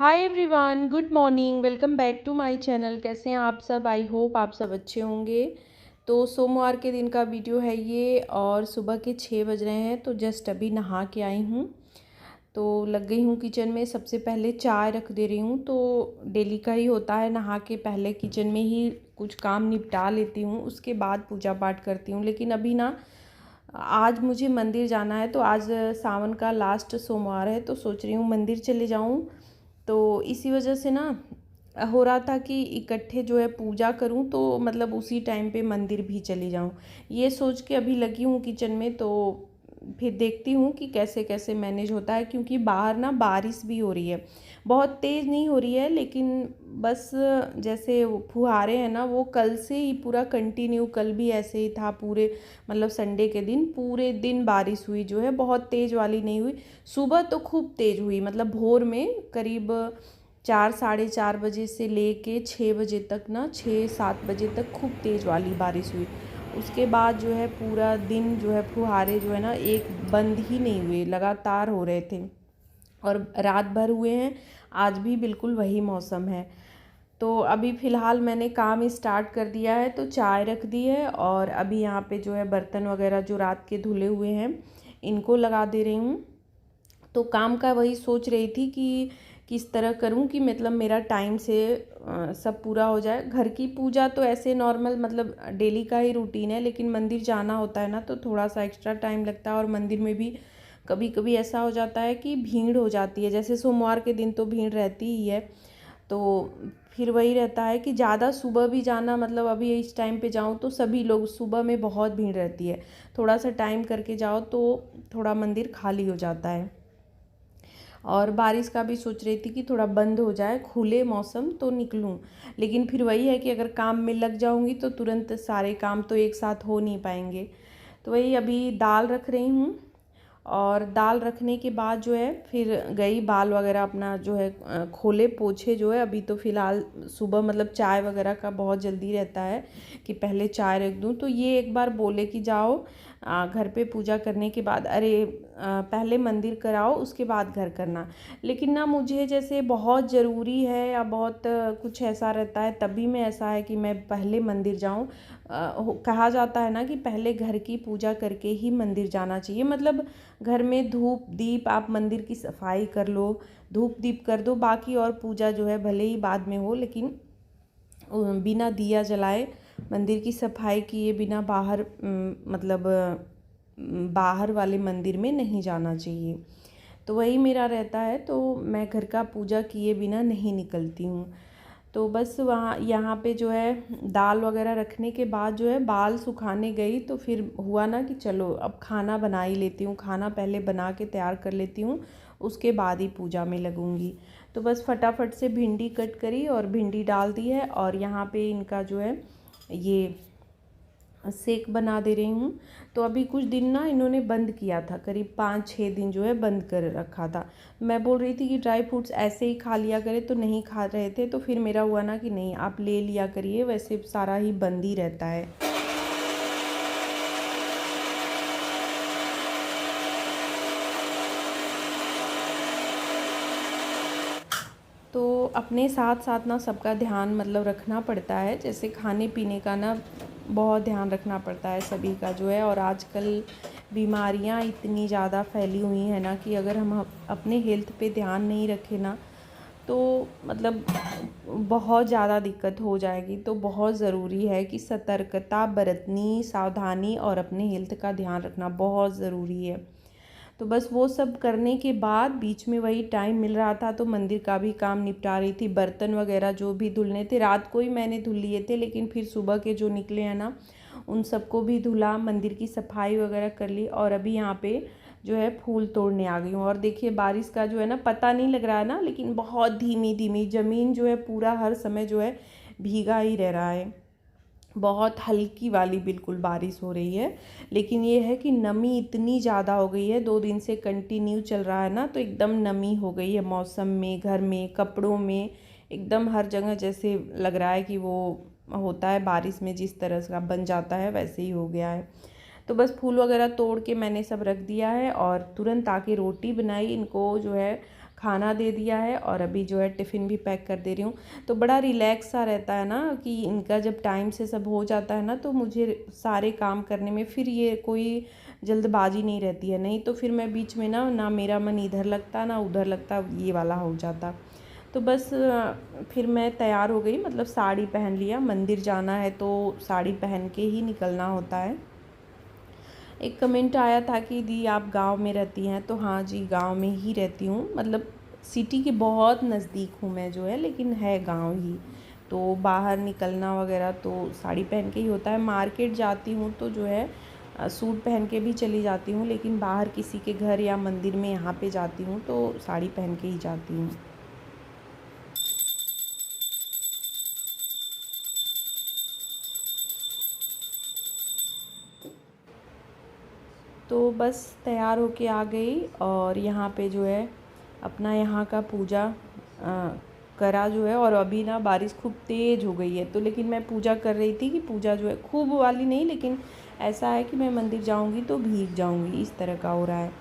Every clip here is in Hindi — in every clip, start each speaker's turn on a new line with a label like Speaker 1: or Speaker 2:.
Speaker 1: Hi everyone, good morning. Welcome back to my channel. कैसे हैं आप सब? आई होप आप सब अच्छे होंगे। तो सोमवार के दिन का वीडियो है ये और सुबह के 6 बज रहे हैं। तो जस्ट अभी नहा के आई हूँ, तो लग गई हूँ किचन में। सबसे पहले चाय रख दे रही हूँ। तो डेली का ही होता है, नहा के पहले किचन में ही कुछ काम निपटा लेती हूँ, उसके बाद पूजा पाठ करती हूँ। लेकिन अभी ना, आज मुझे मंदिर जाना है। तो आज सावन का लास्ट सोमवार है, तो सोच रही हूँ मंदिर चले जाऊँ। तो इसी वजह से ना हो रहा था कि इकट्ठे जो है पूजा करूं, तो मतलब उसी टाइम पे मंदिर भी चली जाऊं। ये सोच के अभी लगी हूँ किचन में। तो फिर देखती हूँ कि कैसे कैसे मैनेज होता है, क्योंकि बाहर ना बारिश भी हो रही है। बहुत तेज़ नहीं हो रही है, लेकिन बस जैसे वो फुहारे हैं ना, वो कल से ही पूरा कंटिन्यू, कल भी ऐसे ही था पूरे, मतलब संडे के दिन पूरे दिन बारिश हुई जो है। बहुत तेज़ वाली नहीं हुई। सुबह तो खूब तेज़ हुई, मतलब भोर में करीब 4 साढ़े 4 बजे से लेके 6 बजे तक ना, 6 7 बजे तक खूब तेज़ वाली बारिश हुई। उसके बाद जो है पूरा दिन जो है फुहारे जो है ना, एक बंद ही नहीं हुए, लगातार हो रहे थे और रात भर हुए हैं। आज भी बिल्कुल वही मौसम है। तो अभी फ़िलहाल मैंने काम स्टार्ट कर दिया है। तो चाय रख दी है और अभी यहाँ पे जो है बर्तन वगैरह जो रात के धुले हुए हैं, इनको लगा दे रही हूँ। तो काम का वही सोच रही थी कि किस तरह करूं कि मतलब मेरा टाइम से सब पूरा हो जाए। घर की पूजा तो ऐसे नॉर्मल, मतलब डेली का ही रूटीन है, लेकिन मंदिर जाना होता है ना, तो थोड़ा सा एक्स्ट्रा टाइम लगता है। और मंदिर में भी कभी कभी ऐसा हो जाता है कि भीड़ हो जाती है। जैसे सोमवार के दिन तो भीड़ रहती ही है। तो फिर वही रहता है कि ज़्यादा सुबह भी जाना, मतलब अभी इस टाइम पे जाऊँ तो सभी लोग, सुबह में बहुत भीड़ रहती है। थोड़ा सा टाइम करके जाओ तो थोड़ा मंदिर खाली हो जाता है। और बारिश का भी सोच रही थी कि थोड़ा बंद हो जाए, खुले मौसम तो निकलूं। लेकिन फिर वही है कि अगर काम में लग जाऊंगी तो तुरंत सारे काम तो एक साथ हो नहीं पाएंगे। तो वही अभी दाल रख रही हूँ। और दाल रखने के बाद जो है फिर गई बाल वगैरह अपना जो है खोले पोछे जो है। अभी तो फ़िलहाल सुबह मतलब चाय वगैरह का बहुत जल्दी रहता है कि पहले चाय रख दूँ। तो ये एक बार बोले कि जाओ घर पे पूजा करने के बाद, अरे पहले मंदिर कराओ उसके बाद घर करना। लेकिन ना मुझे जैसे बहुत ज़रूरी है या बहुत कुछ ऐसा रहता है, तभी मैं, ऐसा है कि मैं पहले मंदिर जाऊँ। कहा जाता है ना कि पहले घर की पूजा करके ही मंदिर जाना चाहिए। मतलब घर में धूप दीप, आप मंदिर की सफाई कर लो, धूप दीप कर दो, बाकी और पूजा जो है भले ही बाद में हो, लेकिन बिना दिया जलाए, मंदिर की सफाई किए बिना बाहर मतलब बाहर वाले मंदिर में नहीं जाना चाहिए। तो वही मेरा रहता है। तो मैं घर का पूजा किए बिना नहीं निकलती हूँ। तो बस वहाँ यहाँ पे जो है दाल वगैरह रखने के बाद जो है बाल सुखाने गई। तो फिर हुआ ना कि चलो अब खाना बना ही लेती हूँ, खाना पहले बना के तैयार कर लेती हूँ, उसके बाद ही पूजा में लगूँगी। तो बस फटाफट से भिंडी कट करी और भिंडी डाल दी है। और यहाँ पे इनका जो है ये सेक बना दे रही हूँ। तो अभी कुछ दिन ना इन्होंने बंद किया था, करीब 5 6 दिन जो है बंद कर रखा था। मैं बोल रही थी कि ड्राई फ्रूट्स ऐसे ही खा लिया करे, तो नहीं खा रहे थे। तो फिर मेरा हुआ ना कि नहीं, आप ले लिया करिए, वैसे सारा ही बंद ही रहता है। तो अपने साथ साथ ना सबका ध्यान मतलब रखना पड़ता है। जैसे खाने पीने का ना बहुत ध्यान रखना पड़ता है सभी का जो है। और आजकल बीमारियां इतनी ज़्यादा फैली हुई हैं ना, कि अगर हम अपने हेल्थ पे ध्यान नहीं रखें ना, तो मतलब बहुत ज़्यादा दिक्कत हो जाएगी। तो बहुत ज़रूरी है कि सतर्कता बरतनी, सावधानी और अपने हेल्थ का ध्यान रखना बहुत ज़रूरी है। तो बस वो सब करने के बाद बीच में वही टाइम मिल रहा था, तो मंदिर का भी काम निपटा रही थी। बर्तन वगैरह जो भी धुलने थे रात को ही मैंने धुल लिए थे, लेकिन फिर सुबह के जो निकले हैं ना, उन सबको भी धुला, मंदिर की सफाई वगैरह कर ली। और अभी यहाँ पे जो है फूल तोड़ने आ गई हूँ। और देखिए बारिश का जो है ना, पता नहीं लग रहा है ना, लेकिन बहुत धीमी धीमी ज़मीन जो है पूरा हर समय जो है भीगा ही रह रहा है। बहुत हल्की वाली बिल्कुल बारिश हो रही है। लेकिन ये है कि नमी इतनी ज़्यादा हो गई है, 2 दिन से कंटिन्यू चल रहा है ना, तो एकदम नमी हो गई है मौसम में, घर में, कपड़ों में, एकदम हर जगह। जैसे लग रहा है कि वो होता है बारिश में जिस तरह का बन जाता है, वैसे ही हो गया है। तो बस फूल वगैरह तोड़ के मैंने सब रख दिया है और तुरंत आके रोटी बनाई। इनको जो है खाना दे दिया है और अभी जो है टिफ़िन भी पैक कर दे रही हूँ। तो बड़ा रिलैक्स सा रहता है ना कि इनका जब टाइम से सब हो जाता है ना, तो मुझे सारे काम करने में फिर ये कोई जल्दबाजी नहीं रहती है। नहीं तो फिर मैं बीच में ना मेरा मन इधर लगता ना उधर लगता, ये वाला हो जाता। तो बस फिर मैं तैयार हो गई, मतलब साड़ी पहन लिया। मंदिर जाना है तो साड़ी पहन के ही निकलना होता है। एक कमेंट आया था कि दी आप गांव में रहती हैं, तो हाँ जी, गांव में ही रहती हूँ। मतलब सिटी के बहुत नज़दीक हूँ मैं जो है, लेकिन है गांव ही। तो बाहर निकलना वगैरह तो साड़ी पहन के ही होता है। मार्केट जाती हूँ तो जो है सूट पहन के भी चली जाती हूँ, लेकिन बाहर किसी के घर या मंदिर में यहाँ पे जाती हूँ तो साड़ी पहन के ही जाती हूँ। तो बस तैयार होके आ गई और यहाँ पे जो है अपना यहाँ का पूजा करा जो है। और अभी ना बारिश खूब तेज़ हो गई है, तो लेकिन मैं पूजा कर रही थी कि पूजा जो है खूब वाली नहीं, लेकिन ऐसा है कि मैं मंदिर जाऊँगी तो भीग जाऊँगी, इस तरह का हो रहा है।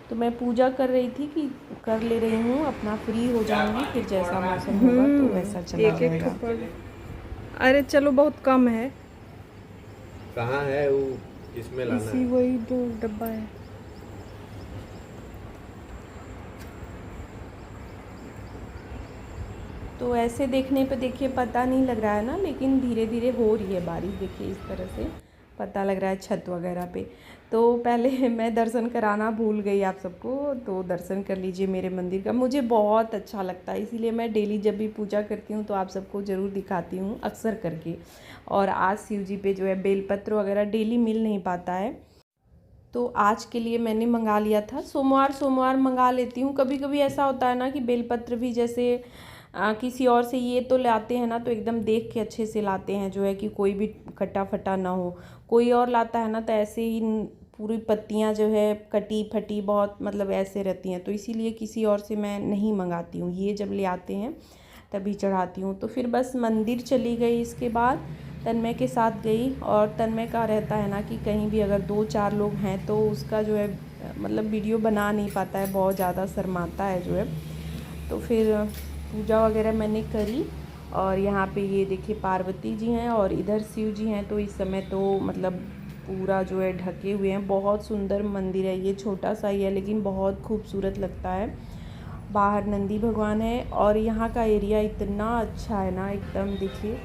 Speaker 1: तो मैं पूजा कर रही थी कि कर ले रही हूँ, अपना फ्री हो जाऊँगी, फिर जैसा मौसम होगा तो वैसा चला
Speaker 2: एक एक
Speaker 1: जाएगा।
Speaker 2: थप्पड़। अरे चलो, बहुत कम है।
Speaker 3: कहाँ है वो, किसमें लाना
Speaker 2: इसी
Speaker 3: है?
Speaker 2: वही दो डब्बा है।
Speaker 1: तो ऐसे देखने पे देखिए पता नहीं लग रहा है ना, लेकिन धीरे धीरे हो रही है बारिश। देखिए इस तरह से पता लग रहा है छत वगैरह पे। तो पहले मैं दर्शन कराना भूल गई आप सबको, तो दर्शन कर लीजिए मेरे मंदिर का। मुझे बहुत अच्छा लगता है, इसीलिए मैं डेली जब भी पूजा करती हूँ तो आप सबको ज़रूर दिखाती हूँ अक्सर करके। और आज शिव जी पे जो है बेलपत्र वगैरह डेली मिल नहीं पाता है, तो आज के लिए मैंने मंगा लिया था। सोमवार सोमवार मंगा लेती हूँ। कभी कभी ऐसा होता है ना कि बेलपत्र भी जैसे किसी और से ये तो लाते हैं ना, तो एकदम देख के अच्छे से लाते हैं जो है कि कोई भी कटा फटा ना हो। कोई और लाता है ना तो ऐसे ही पूरी पत्तियां जो है कटी फटी बहुत मतलब ऐसे रहती हैं, तो इसीलिए किसी और से मैं नहीं मंगाती हूँ। ये जब ले आते हैं तभी चढ़ाती हूँ। तो फिर बस मंदिर चली गई, इसके बाद तन्मय के साथ गई। और तन्मय का रहता है ना कि कहीं भी अगर 2-4 लोग हैं तो उसका जो है मतलब वीडियो बना नहीं पाता है, बहुत ज़्यादा शर्माता है जो है। तो फिर पूजा वगैरह मैंने करी और यहाँ पे ये देखिए पार्वती जी हैं और इधर शिव जी हैं। तो इस समय तो मतलब पूरा जो है ढके हुए हैं। बहुत सुंदर मंदिर है, ये छोटा सा ही है लेकिन बहुत खूबसूरत लगता है। बाहर नंदी भगवान है और यहाँ का एरिया इतना अच्छा है ना, एकदम देखिए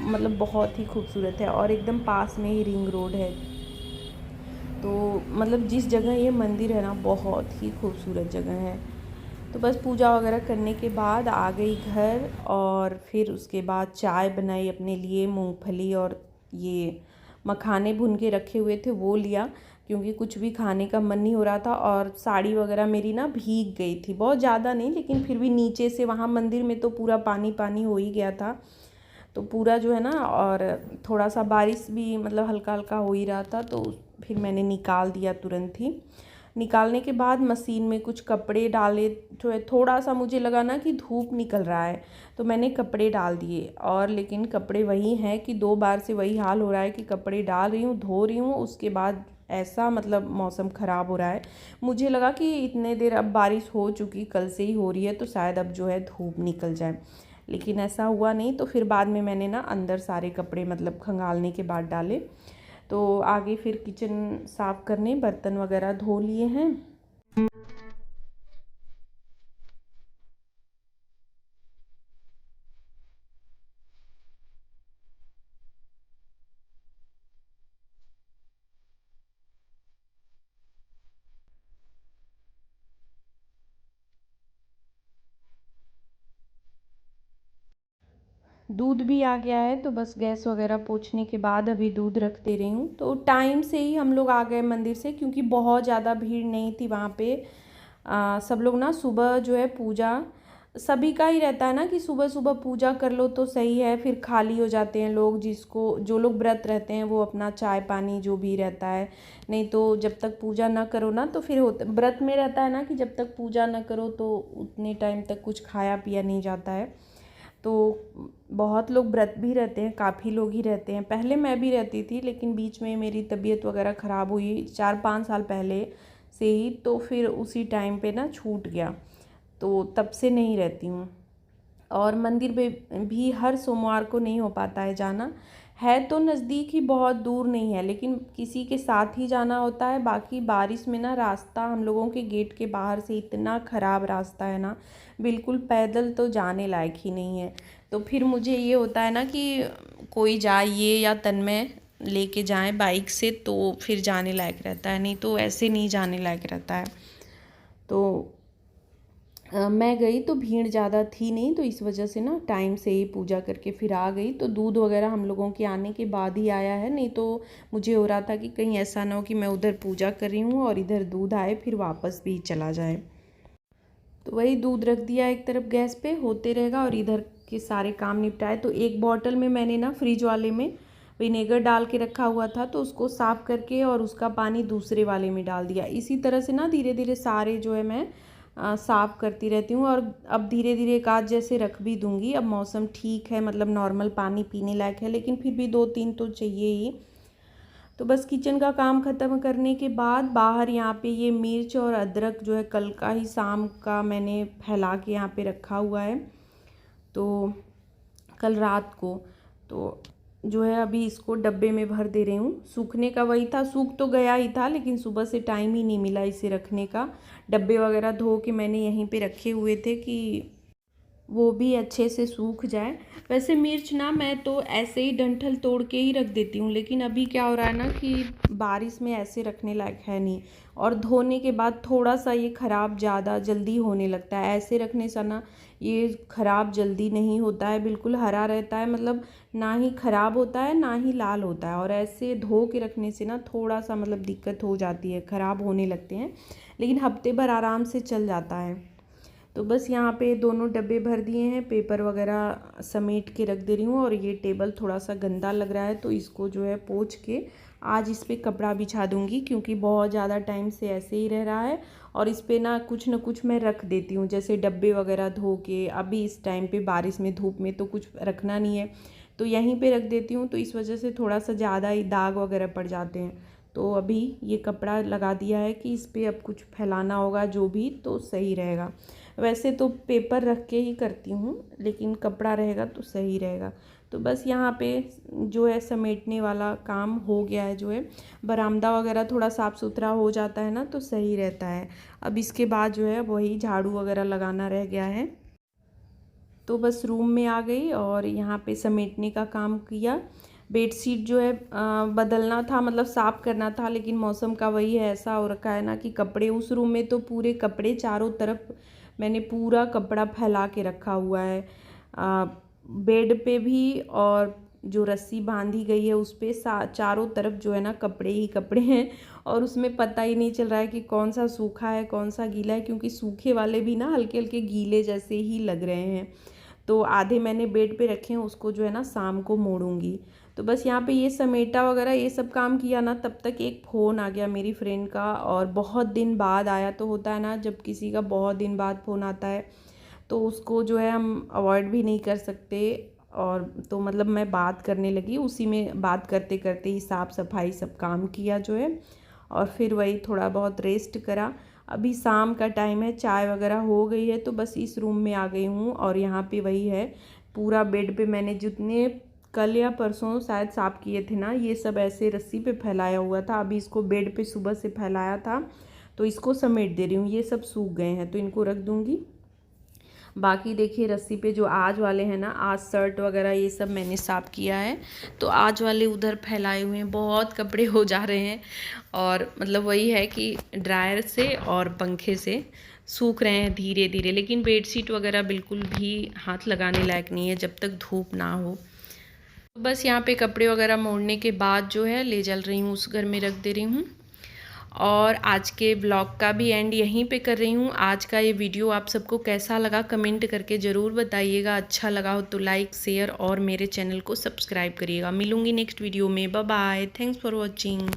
Speaker 1: मतलब बहुत ही खूबसूरत है। और एकदम पास में ही रिंग रोड है, तो मतलब जिस जगह ये मंदिर है ना बहुत ही खूबसूरत जगह है। तो बस पूजा वगैरह करने के बाद आ गई घर और फिर उसके बाद चाय बनाई अपने लिए। मूंगफली और ये मखाने भून के रखे हुए थे वो लिया, क्योंकि कुछ भी खाने का मन नहीं हो रहा था। और साड़ी वगैरह मेरी ना भीग गई थी, बहुत ज़्यादा नहीं लेकिन फिर भी नीचे से वहाँ मंदिर में तो पूरा पानी पानी हो ही गया था। तो पूरा जो है ना, और थोड़ा सा बारिश भी मतलब हल्का हल्का हो ही रहा था, तो फिर मैंने निकाल दिया तुरंत ही। निकालने के बाद मशीन में कुछ कपड़े डाले, जो है थोड़ा सा मुझे लगा ना कि धूप निकल रहा है तो मैंने कपड़े डाल दिए। और लेकिन कपड़े वही हैं कि 2 बार से वही हाल हो रहा है कि कपड़े डाल रही हूँ धो रही हूँ, उसके बाद ऐसा मतलब मौसम ख़राब हो रहा है। मुझे लगा कि इतने देर अब बारिश हो चुकी, कल से ही हो रही है, तो शायद अब जो है धूप निकल जाए, लेकिन ऐसा हुआ नहीं। तो फिर बाद में मैंने ना अंदर सारे कपड़े मतलब खंगालने के बाद डाले। तो आगे फिर किचन साफ़ करने, बर्तन वगैरह धो लिए हैं। दूध भी आ गया है, तो बस गैस वगैरह पोंछने के बाद अभी दूध रख दे रही हूँ। तो टाइम से ही हम लोग आ गए मंदिर से, क्योंकि बहुत ज़्यादा भीड़ नहीं थी वहाँ पे। सब लोग ना सुबह जो है पूजा सभी का ही रहता है ना कि सुबह सुबह पूजा कर लो तो सही है, फिर खाली हो जाते हैं लोग। जिसको जो लोग व्रत रहते हैं वो अपना चाय पानी जो भी रहता है, नहीं तो जब तक पूजा ना करो ना तो फिर व्रत में रहता है ना कि जब तक पूजा ना करो तो उतने टाइम तक कुछ खाया पिया नहीं जाता है। तो बहुत लोग व्रत भी रहते हैं, काफ़ी लोग ही रहते हैं। पहले मैं भी रहती थी, लेकिन बीच में मेरी तबीयत वगैरह ख़राब हुई 4-5 साल पहले से ही, तो फिर उसी टाइम पे ना छूट गया। तो तब से नहीं रहती हूँ। और मंदिर में भी हर सोमवार को नहीं हो पाता है जाना, है तो नज़दीक ही, बहुत दूर नहीं है, लेकिन किसी के साथ ही जाना होता है। बाकी बारिश में ना रास्ता हम लोगों के गेट के बाहर से इतना ख़राब रास्ता है ना, बिल्कुल पैदल तो जाने लायक ही नहीं है। तो फिर मुझे ये होता है ना कि कोई जाइए या तन्मय लेके जाए बाइक से, तो फिर जाने लायक रहता है, नहीं तो ऐसे नहीं जाने लायक रहता है। तो मैं गई तो भीड़ ज़्यादा थी नहीं, तो इस वजह से ना टाइम से ही पूजा करके फिर आ गई। तो दूध वगैरह हम लोगों के आने के बाद ही आया है, नहीं तो मुझे हो रहा था कि कहीं ऐसा ना हो कि मैं उधर पूजा कर रही हूँ और इधर दूध आए फिर वापस भी चला जाए। तो वही दूध रख दिया एक तरफ गैस पे, होते रहेगा, और इधर के सारे काम निपटाए। तो एक बॉटल में मैंने ना फ्रिज वाले में विनेगर डाल के रखा हुआ था, तो उसको साफ़ करके और उसका पानी दूसरे वाले में डाल दिया। इसी तरह से ना धीरे धीरे सारे जो है मैं साफ़ करती रहती हूँ। और अब धीरे धीरे एक आध जैसे रख भी दूँगी। अब मौसम ठीक है, मतलब नॉर्मल पानी पीने लायक है, लेकिन फिर भी 2-3 तो चाहिए ही। तो बस किचन का काम ख़त्म करने के बाद बाहर यहाँ पे ये मिर्च और अदरक जो है कल का ही शाम का मैंने फैला के यहाँ पे रखा हुआ है, तो कल रात को। तो जो है अभी इसको डब्बे में भर दे रही हूँ। सूखने का वही था, सूख तो गया ही था, लेकिन सुबह से टाइम ही नहीं मिला इसे रखने का। डब्बे वगैरह धो के मैंने यहीं पे रखे हुए थे कि वो भी अच्छे से सूख जाए। वैसे मिर्च ना मैं तो ऐसे ही डंठल तोड़ के ही रख देती हूँ, लेकिन अभी क्या हो रहा है ना कि बारिश में ऐसे रखने लायक है नहीं, और धोने के बाद थोड़ा सा ये ख़राब ज़्यादा जल्दी होने लगता है। ऐसे रखने से ना ये ख़राब जल्दी नहीं होता है, बिल्कुल हरा रहता है, मतलब ना ही ख़राब होता है ना ही लाल होता है। और ऐसे धो के रखने से ना थोड़ा सा मतलब दिक्कत हो जाती है, ख़राब होने लगते हैं, लेकिन हफ्ते भर आराम से चल जाता है। तो बस यहाँ पे दोनों डब्बे भर दिए हैं, पेपर वगैरह समेट के रख दे रही हूँ। और ये टेबल थोड़ा सा गंदा लग रहा है, तो इसको जो है पोंछ के आज इस पे कपड़ा बिछा दूँगी, क्योंकि बहुत ज़्यादा टाइम से ऐसे ही रह रहा है। और इस पे ना कुछ मैं रख देती हूँ, जैसे डब्बे वगैरह धो के। अभी इस टाइम पे बारिश में धूप में तो कुछ रखना नहीं है, तो यहीं पे रख देती हूँ। तो इस वजह से थोड़ा सा ज़्यादा ही दाग वगैरह पड़ जाते हैं। तो अभी ये कपड़ा लगा दिया है कि इस पे अब कुछ फैलाना होगा जो भी, तो सही रहेगा। वैसे तो पेपर रख के ही करती हूँ, लेकिन कपड़ा रहेगा तो सही रहेगा। तो बस यहाँ पे जो है समेटने वाला काम हो गया है। जो है बरामदा वगैरह थोड़ा साफ़ सुथरा हो जाता है ना, तो सही रहता है। अब इसके बाद जो है वही झाड़ू वगैरह लगाना रह गया है। तो बस रूम में आ गई और यहाँ पे समेटने का काम किया। बेडशीट जो है बदलना था, मतलब साफ़ करना था, लेकिन मौसम का वही है, ऐसा हो रखा है ना कि कपड़े उस रूम में तो पूरे कपड़े चारों तरफ मैंने पूरा कपड़ा फैला के रखा हुआ है। बेड पे भी, और जो रस्सी बांधी गई है उस पर चारों तरफ जो है ना कपड़े ही कपड़े हैं। और उसमें पता ही नहीं चल रहा है कि कौन सा सूखा है कौन सा गीला है, क्योंकि सूखे वाले भी ना हल्के हल्के गीले जैसे ही लग रहे हैं। तो आधे मैंने बेड पे रखे हैं, उसको जो है ना शाम को मोड़ूंगी। तो बस यहाँ पे ये समेटा वगैरह ये सब काम किया ना, तब तक एक फ़ोन आ गया मेरी फ्रेंड का। और बहुत दिन बाद आया, तो होता है ना जब किसी का बहुत दिन बाद फ़ोन आता है, तो उसको जो है हम अवॉइड भी नहीं कर सकते। और तो मतलब मैं बात करने लगी, उसी में बात करते करते ही साफ़ सफाई सब काम किया जो है। और फिर वही थोड़ा बहुत रेस्ट करा। अभी शाम का टाइम है, चाय वगैरह हो गई है, तो बस इस रूम में आ गई हूँ। और यहाँ पे वही है, पूरा बेड पे मैंने जितने कल या परसों शायद साफ़ किए थे ना, ये सब ऐसे रस्सी पे फैलाया हुआ था। अभी इसको बेड पे सुबह से फैलाया था, तो इसको समेट दे रही हूँ। ये सब सूख गए हैं तो इनको रख दूँगी। बाकी देखिए रस्सी पे जो आज वाले हैं ना, आज शर्ट वगैरह ये सब मैंने साफ़ किया है, तो आज वाले उधर फैलाए हुए हैं। बहुत कपड़े हो जा रहे हैं, और मतलब वही है कि ड्रायर से और पंखे से सूख रहे हैं धीरे धीरे। लेकिन बेडशीट वगैरह बिल्कुल भी हाथ लगाने लायक नहीं है जब तक धूप ना हो। तो बस यहाँ पे कपड़े वगैरह मोड़ने के बाद जो है ले चल रही हूँ, उस घर में रख दे रही हूँ। और आज के ब्लॉग का भी एंड यहीं पे कर रही हूँ। आज का ये वीडियो आप सबको कैसा लगा कमेंट करके ज़रूर बताइएगा। अच्छा लगा हो तो लाइक शेयर और मेरे चैनल को सब्सक्राइब करिएगा। मिलूँगी नेक्स्ट वीडियो में। Bye bye, thanks for watching.